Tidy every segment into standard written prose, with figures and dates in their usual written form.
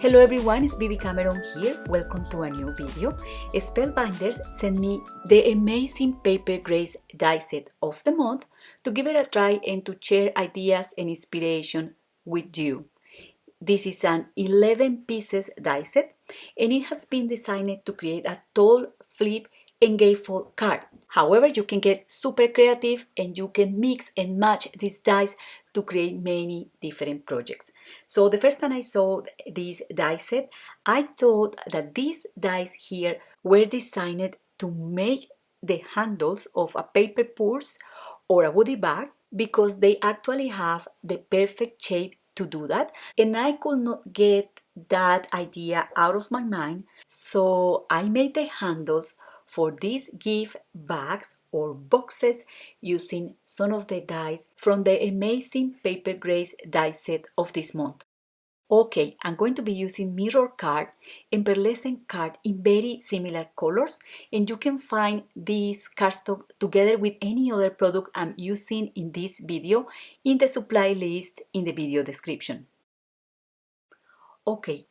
Hello everyone, it's Bibi Cameron here. Welcome to a new video. Spellbinders sent me the amazing Paper Grace die set of the month to give it a try and to share ideas and inspiration with you. This is an 11 pieces die set and it has been designed to create a tall, flip and gatefold card. However, you can get super creative and you can mix and match these dies to create many different projects. So the first time I saw this die set, I thought that these dies here were designed to make the handles of a paper purse or a woody bag because they actually have the perfect shape to do that, and I could not get that idea out of my mind, so I made the handles for these gift bags or boxes using some of the dies from the amazing Paper Grace die set of this month. Okay, I'm going to be using mirror card and pearlescent card in very similar colors, and you can find this cardstock together with any other product I'm using in this video in the supply list in the video description. Okay,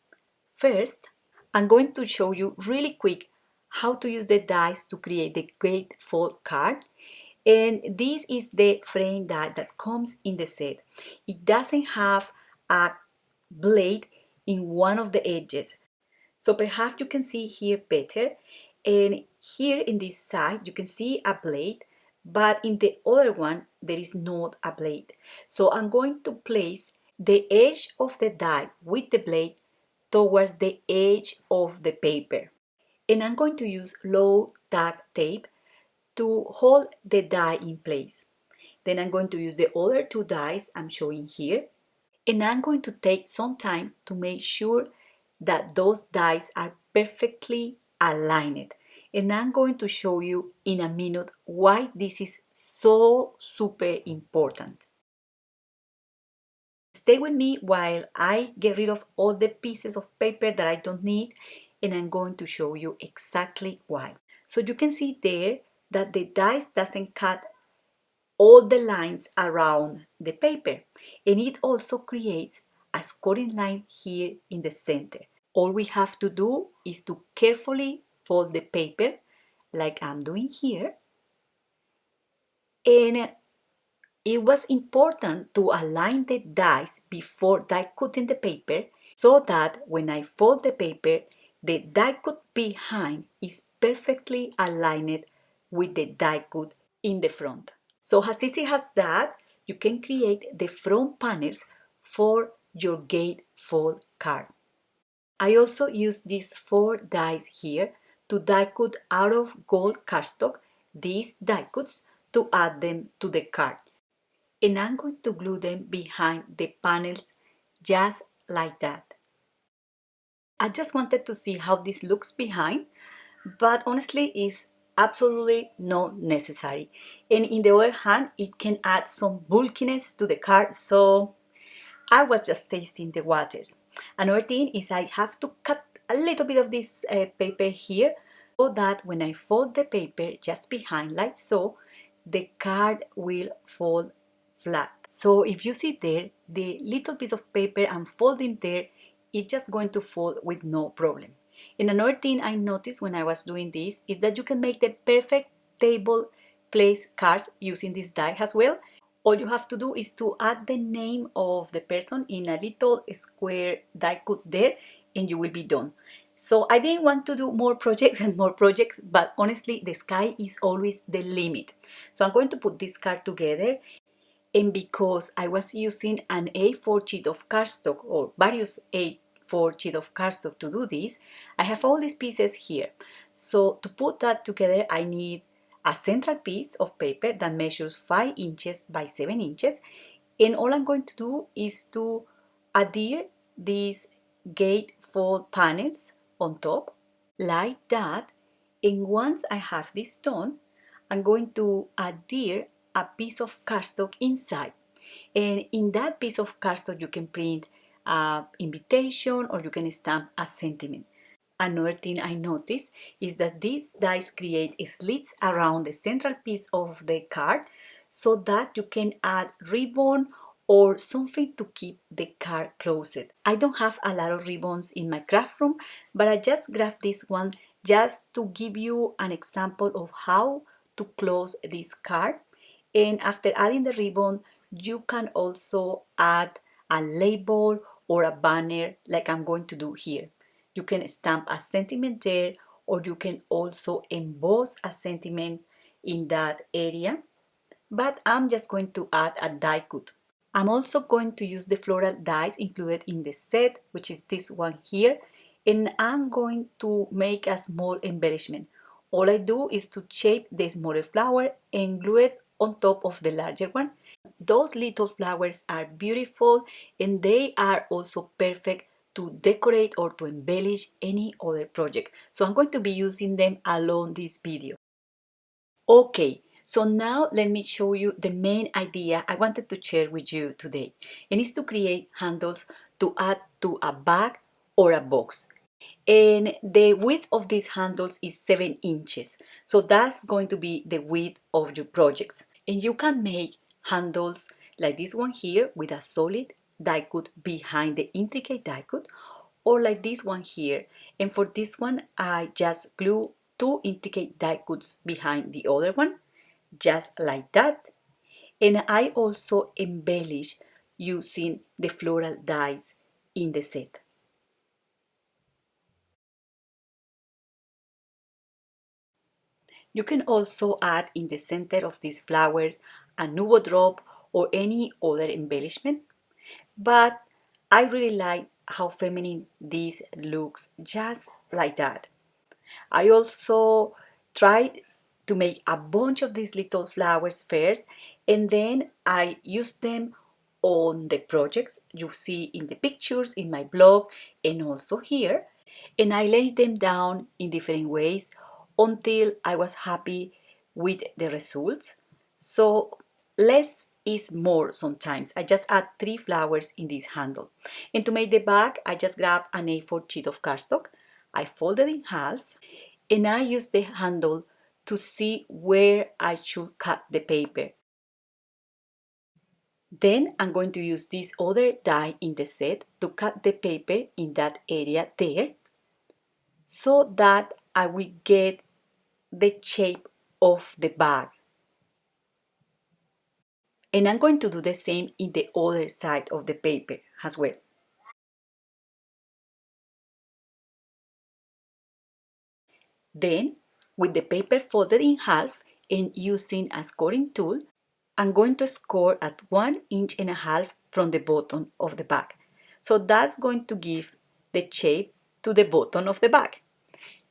first I'm going to show you really quick how to use the dies to create the gatefold card, and this is the frame that comes in the set. It doesn't have a blade in one of the edges, so perhaps you can see here better, and here in this side you can see a blade, but in the other one there is not a blade. So I'm going to place the edge of the die with the blade towards the edge of the paper, and I'm going to use low tack tape to hold the die in place. Then I'm going to use the other two dies I'm showing here, and I'm going to take some time to make sure that those dies are perfectly aligned. And I'm going to show you in a minute why this is so super important. Stay with me while I get rid of all the pieces of paper that I don't need, and I'm going to show you exactly why. So you can see there that the dies doesn't cut all the lines around the paper, and it also creates a scoring line here in the center. All we have to do is to carefully fold the paper like I'm doing here, and it was important to align the dies before die cutting the paper so that when I fold the paper, the die cut behind is perfectly aligned with the die cut in the front. So as easy as that, you can create the front panels for your gatefold card. I also use these 4 dies here to die cut out of gold cardstock these die cuts to add them to the card. And I'm going to glue them behind the panels just like that. I just wanted to see how this looks behind, but honestly it's absolutely not necessary. And in the other hand, it can add some bulkiness to the card, so I was just tasting the waters. Another thing is I have to cut a little bit of this paper here so that when I fold the paper just behind like so, the card will fold flat. So if you see there, the little piece of paper I'm folding there, it's just going to fold with no problem. And another thing I noticed when I was doing this is that you can make the perfect table place cards using this die as well. All you have to do is to add the name of the person in a little square die cut there, and you will be done. So I didn't want to do more projects and more projects, but honestly the sky is always the limit. So I'm going to put this card together, and because I was using an A4 sheet of cardstock or various A4 sheet of cardstock to do this, I have all these pieces here. So to put that together, I need a central piece of paper that measures 5 inches by 7 inches, and all I'm going to do is to adhere these gatefold panels on top like that, and once I have this done, I'm going to adhere a piece of cardstock inside, and in that piece of cardstock you can print an invitation or you can stamp a sentiment. Another thing I noticed is that these dies create slits around the central piece of the card so that you can add ribbon or something to keep the card closed. I don't have a lot of ribbons in my craft room, but I just grabbed this one just to give you an example of how to close this card. And after adding the ribbon, you can also add a label or a banner like I'm going to do here. You can stamp a sentiment there, or you can also emboss a sentiment in that area. But I'm just going to add a die cut. I'm also going to use the floral dies included in the set, which is this one here, and I'm going to make a small embellishment. All I do is to shape the smaller flower and glue it on top of the larger one. Those little flowers are beautiful and they are also perfect to decorate or to embellish any other project. So I'm going to be using them along this video. Okay, so now let me show you the main idea I wanted to share with you today, and it's to create handles to add to a bag or a box. And the width of these handles is 7 inches, so that's going to be the width of your projects. And you can make handles like this one here with a solid die cut behind the intricate die cut, or like this one here. And for this one, I just glue 2 intricate die cuts behind the other one, just like that. And I also embellish using the floral dies in the set. You can also add in the center of these flowers a nuvo drop or any other embellishment, but I really like how feminine this looks, just like that. I also tried to make a bunch of these little flowers first, and then I use them on the projects you see in the pictures in my blog and also here, and I laid them down in different ways until I was happy with the results. So less is more sometimes. I just add 3 flowers in this handle. And to make the bag, I just grab an A4 sheet of cardstock. I fold it in half and I use the handle to see where I should cut the paper. Then I'm going to use this other die in the set to cut the paper in that area there, so that I will get the shape of the bag. And I'm going to do the same in the other side of the paper as well. Then, with the paper folded in half and using a scoring tool, I'm going to score at 1.5 inches from the bottom of the bag. So that's going to give the shape to the bottom of the bag.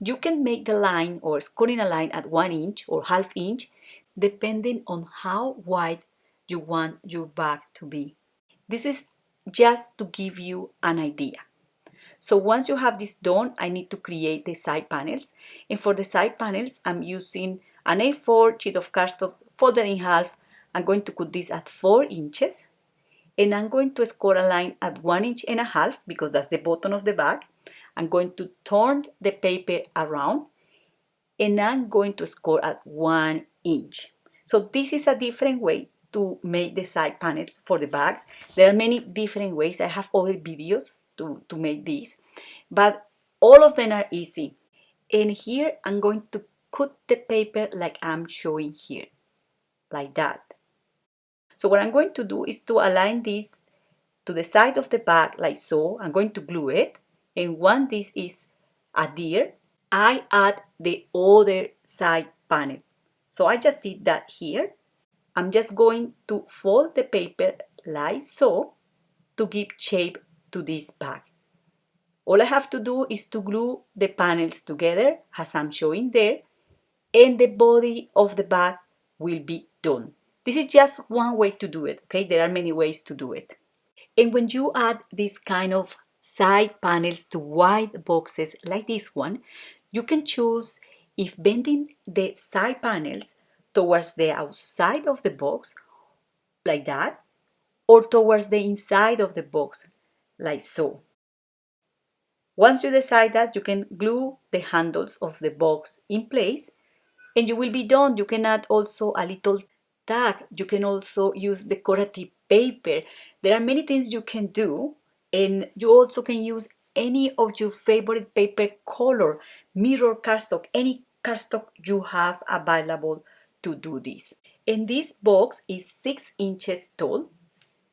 You can make the line or scoring a line at 1 inch or half inch, depending on how wide you want your bag to be. This is just to give you an idea. So once you have this done, I need to create the side panels. And for the side panels, I'm using an A4 sheet of cardstock folded in half. I'm going to cut this at 4 inches. And I'm going to score a line at 1.5 inches because that's the bottom of the bag. I'm going to turn the paper around and I'm going to score at 1 inch. So this is a different way to make the side panels for the bags. There are many different ways. I have other videos to make these, but all of them are easy. And here I'm going to cut the paper like I'm showing here, like that. So what I'm going to do is to align this to the side of the bag like so. I'm going to glue it, and once this is adhered, I add the other side panel. So I just did that here. I'm just going to fold the paper like so to give shape to this bag. All I have to do is to glue the panels together as I'm showing there, and the body of the bag will be done. This is just one way to do it, okay? There are many ways to do it. And when you add this kind of side panels to wide boxes like this one, you can choose if bending the side panels towards the outside of the box, like that, or towards the inside of the box, like so. Once you decide that, you can glue the handles of the box in place and you will be done. You can add also a little tag. You can also use decorative paper. There are many things you can do, and you also can use any of your favorite paper color, mirror cardstock, any cardstock you have available to do this. And this box is 6 inches tall,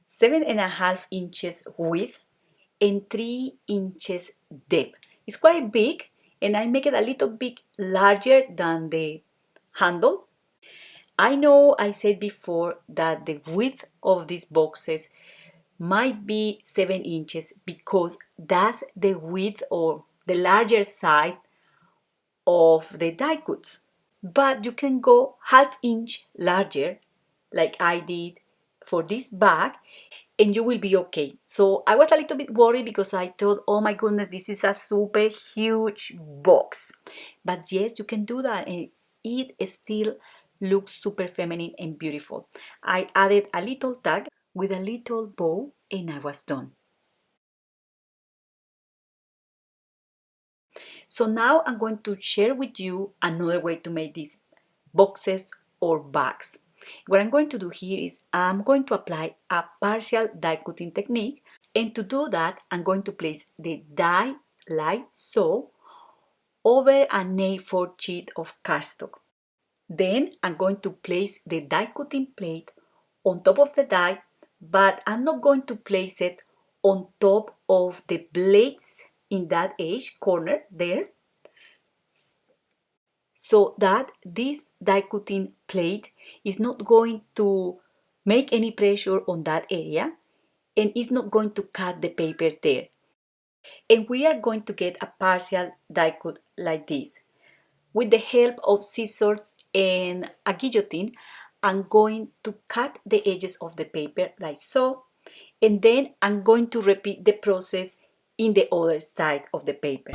7.5 inches width, and 3 inches depth. It's quite big, and I make it a little bit larger than the handle. I know I said before that the width of these boxes might be 7 inches because that's the width or the larger side of the die cuts. But you can go half inch larger like I did for this bag, and you will be okay. So I was a little bit worried because I thought, oh my goodness, this is a super huge box. But yes, you can do that, and it still looks super feminine and beautiful. I added a little tag with a little bow, and I was done. So now I'm going to share with you another way to make these boxes or bags. What I'm going to do here is I'm going to apply a partial die cutting technique, and to do that I'm going to place the die like so over an A4 sheet of cardstock. Then I'm going to place the die cutting plate on top of the die, but I'm not going to place it on top of the blades in that edge corner there, so that this die cutting plate is not going to make any pressure on that area and is not going to cut the paper there. And we are going to get a partial die cut like this. With the help of scissors and a guillotine, I'm going to cut the edges of the paper like so, and then I'm going to repeat the process in the other side of the paper.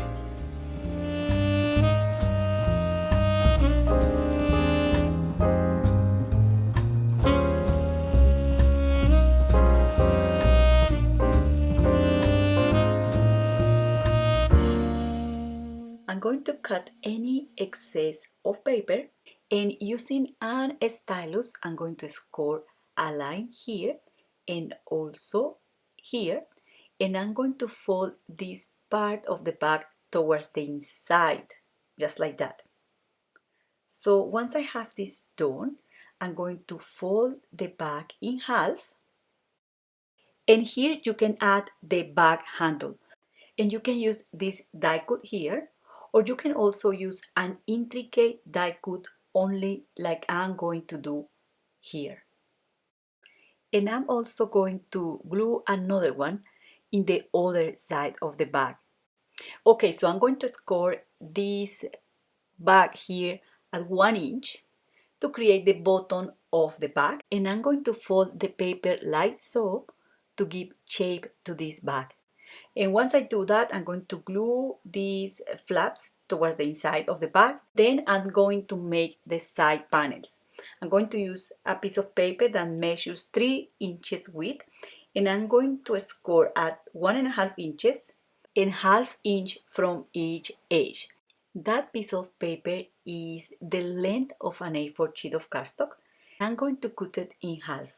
I'm going to cut any excess of paper, and using an stylus I'm going to score a line here and also here, and I'm going to fold this part of the bag towards the inside, just like that. So once I have this done, I'm going to fold the bag in half, and here you can add the bag handle. And you can use this die cut here, or you can also use an intricate die cut only like I'm going to do here. And I'm also going to glue another one in the other side of the bag. Okay, so I'm going to score this bag here at 1 inch to create the bottom of the bag, and I'm going to fold the paper like so to give shape to this bag. And once I do that, I'm going to glue these flaps towards the inside of the bag. Then I'm going to make the side panels. I'm going to use a piece of paper that measures 3 inches width, and I'm going to score at 1.5 inches and half inch from each edge. That piece of paper is the length of an A4 sheet of cardstock. I'm going to cut it in half.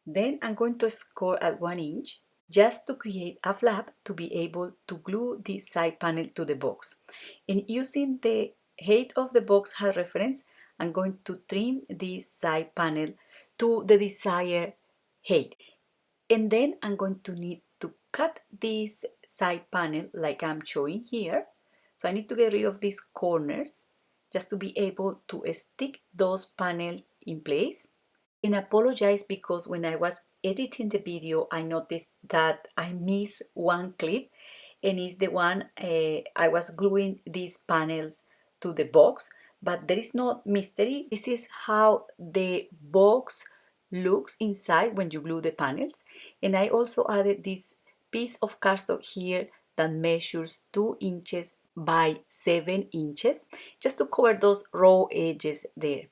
Then I'm going to score at 1 inch just to create a flap to be able to glue this side panel to the box. And using the height of the box as reference, I'm going to trim this side panel to the desired height. And then I'm going to need to cut this side panel like I'm showing here. So I need to get rid of these corners just to be able to stick those panels in place. And apologize because when I was editing the video, I noticed that I missed one clip, and it's the one I was gluing these panels to the box. But there is no mystery. This is how the box looks inside when you glue the panels. And I also added this piece of cardstock here that measures 2 inches by 7 inches just to cover those raw edges there.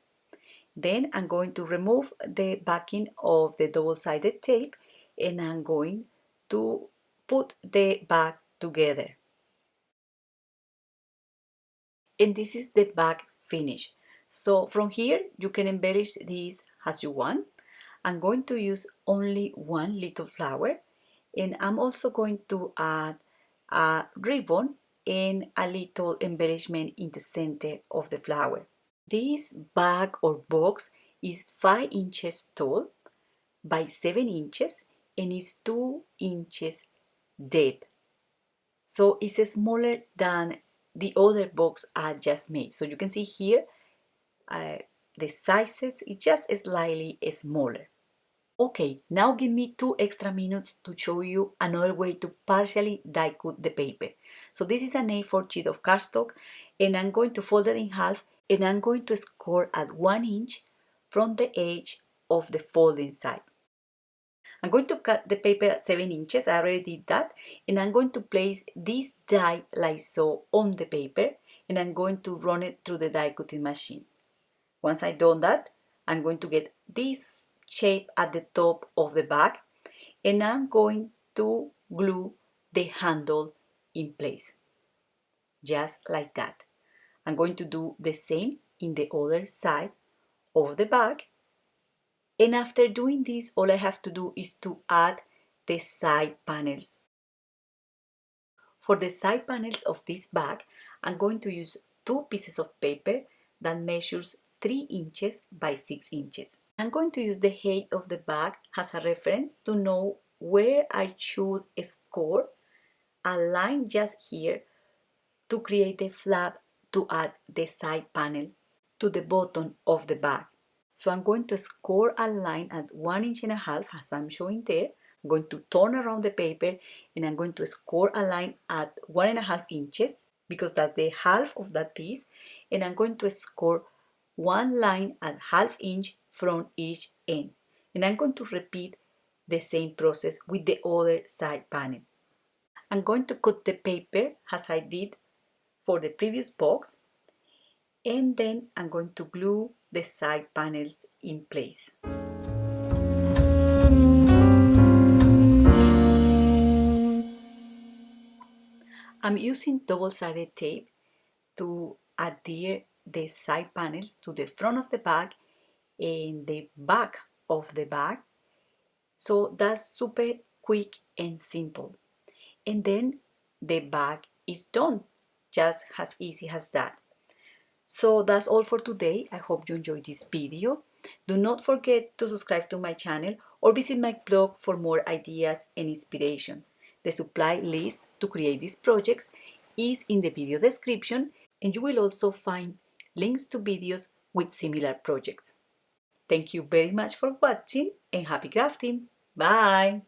Then I'm going to remove the backing of the double-sided tape, and I'm going to put the bag together. And this is the bag finish. So from here you can embellish this as you want. I'm going to use only one little flower, and I'm also going to add a ribbon and a little embellishment in the center of the flower. This bag or box is 5 inches tall by 7 inches and is 2 inches deep. So it's smaller than the other box I just made. So you can see here the sizes is just slightly smaller. Okay, now give me 2 extra minutes to show you another way to partially die cut the paper. So this is an A4 sheet of cardstock, and I'm going to fold it in half, and I'm going to score at 1 inch from the edge of the folding side. I'm going to cut the paper at 7 inches, I already did that, and I'm going to place this die like so on the paper, and I'm going to run it through the die cutting machine. Once I've done that, I'm going to get this shape at the top of the bag, and I'm going to glue the handle in place, just like that. I'm going to do the same in the other side of the bag, and after doing this, all I have to do is to add the side panels. For the side panels of this bag, I'm going to use 2 pieces of paper that measures 3 inches by 6 inches. I'm going to use the height of the bag as a reference to know where I should score a line just here to create the flap to add the side panel to the bottom of the bag. So I'm going to score a line at 1.5 inches as I'm showing there. I'm going to turn around the paper and I'm going to score a line at 1.5 inches because that's the half of that piece, and I'm going to score one line at ½ inch from each end, and I'm going to repeat the same process with the other side panel. I'm going to cut the paper as I did for the previous box, and then I'm going to glue the side panels in place. I'm using double-sided tape to adhere the side panels to the front of the bag and the back of the bag. So that's super quick and simple. And then the bag is done, just as easy as that. So that's all for today. I hope you enjoyed this video. Do not forget to subscribe to my channel or visit my blog for more ideas and inspiration. The supply list to create these projects is in the video description, and you will also find links to videos with similar projects. Thank you very much for watching and happy crafting. Bye!